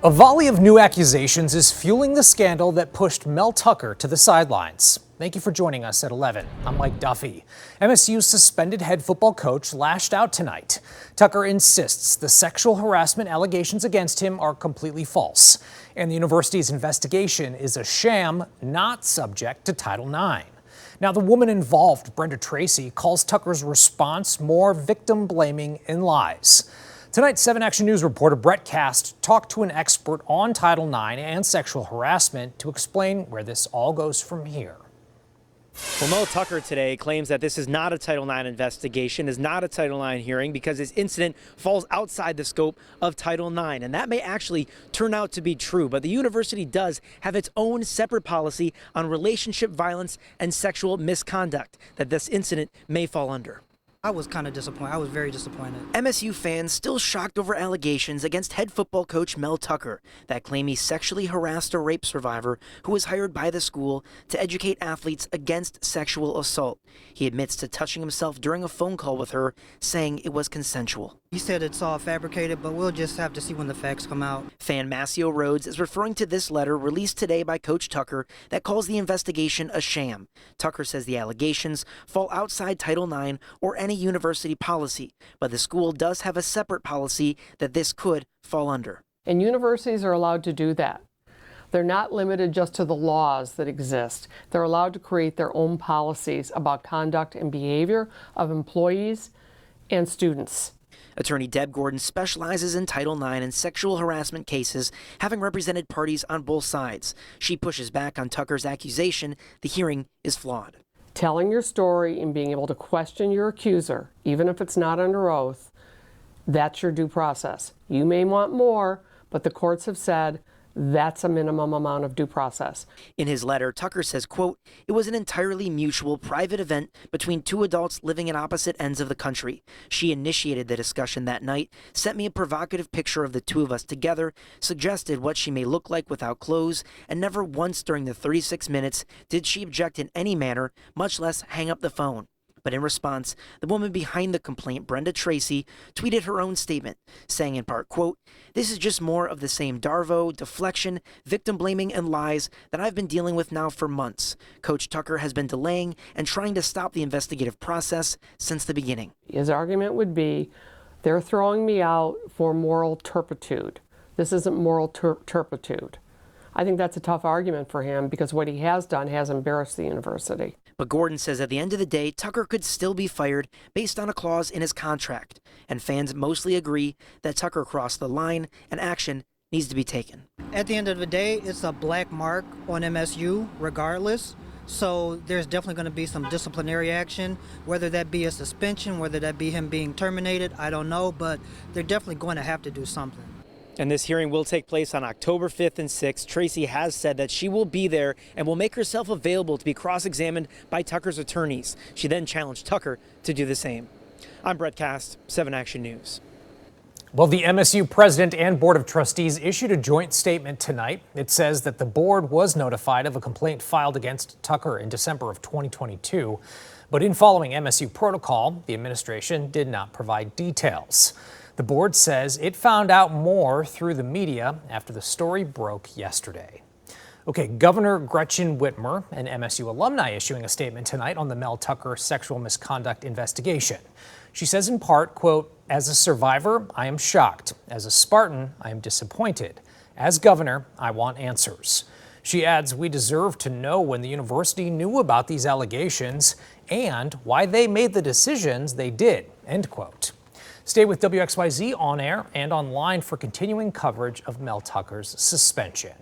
A volley of new accusations is fueling the scandal that pushed Mel Tucker to the sidelines. Thank you for joining us at 11. I'm Mike Duffy. MSU's suspended head football coach lashed out tonight. Tucker insists the sexual harassment allegations against him are completely false, and the university's investigation is a sham, not subject to Title IX. Now, the woman involved, Brenda Tracy, calls Tucker's response more victim-blaming and lies. Tonight's 7 Action News reporter Brett Cast talked to an expert on Title IX and sexual harassment to explain where this all goes from here. Well, Mel Tucker today claims that this is not a Title IX investigation, is not a Title IX hearing, because this incident falls outside the scope of Title IX. And that may actually turn out to be true. But the university does have its own separate policy on relationship violence and sexual misconduct that this incident may fall under. I was kind of disappointed. I was very disappointed. MSU fans still shocked over allegations against head football coach Mel Tucker that claim he sexually harassed a rape survivor who was hired by the school to educate athletes against sexual assault. He admits to touching himself during a phone call with her, saying it was consensual. He said it's all fabricated, but we'll just have to see when the facts come out. Fan Masio Rhodes is referring to this letter released today by Coach Tucker that calls the investigation a sham. Tucker says the allegations fall outside Title IX or any university policy, but the school does have a separate policy that this could fall under. And universities are allowed to do that. They're not limited just to the laws that exist. They're allowed to create their own policies about conduct and behavior of employees and students. Attorney Deb Gordon specializes in Title IX and sexual harassment cases, having represented parties on both sides. She pushes back on Tucker's accusation the hearing is flawed. Telling your story and being able to question your accuser, even if it's not under oath, that's your due process. You may want more, but the courts have said that's a minimum amount of due process. In his letter, Tucker says, quote, "It was an entirely mutual, private event between two adults living at opposite ends of the country. She initiated the discussion that night, sent me a provocative picture of the two of us together, suggested what she may look like without clothes, and never once during the 36 minutes did she object in any manner, much less hang up the phone." But in response, the woman behind the complaint, Brenda Tracy, tweeted her own statement, saying in part, quote, "This is just more of the same Darvo, deflection, victim blaming, and lies that I've been dealing with now for months. Coach Tucker has been delaying and trying to stop the investigative process since the beginning." His argument would be, they're throwing me out for moral turpitude. This isn't moral turpitude. I think that's a tough argument for him because what he has done has embarrassed the university. But Gordon says at the end of the day, Tucker could still be fired based on a clause in his contract. And fans mostly agree that Tucker crossed the line and action needs to be taken. At the end of the day, it's a black mark on MSU regardless. So there's definitely going to be some disciplinary action, whether that be a suspension, whether that be him being terminated, I don't know, but they're definitely going to have to do something. And this hearing will take place on October 5th and 6th. Tracy has said that she will be there and will make herself available to be cross-examined by Tucker's attorneys. She then challenged Tucker to do the same. I'm Brett Cast, 7 Action News. Well, the MSU president and board of trustees issued a joint statement tonight. It says that the board was notified of a complaint filed against Tucker in December of 2022. But in following MSU protocol, the administration did not provide details. The board says it found out more through the media after the story broke yesterday. Okay, Governor Gretchen Whitmer, an MSU alumni, issuing a statement tonight on the Mel Tucker sexual misconduct investigation. She says in part, quote, "As a survivor, I am shocked. As a Spartan, I am disappointed. As governor, I want answers." She adds, "We deserve to know when the university knew about these allegations and why they made the decisions they did," end quote. Stay with WXYZ on air and online for continuing coverage of Mel Tucker's suspension.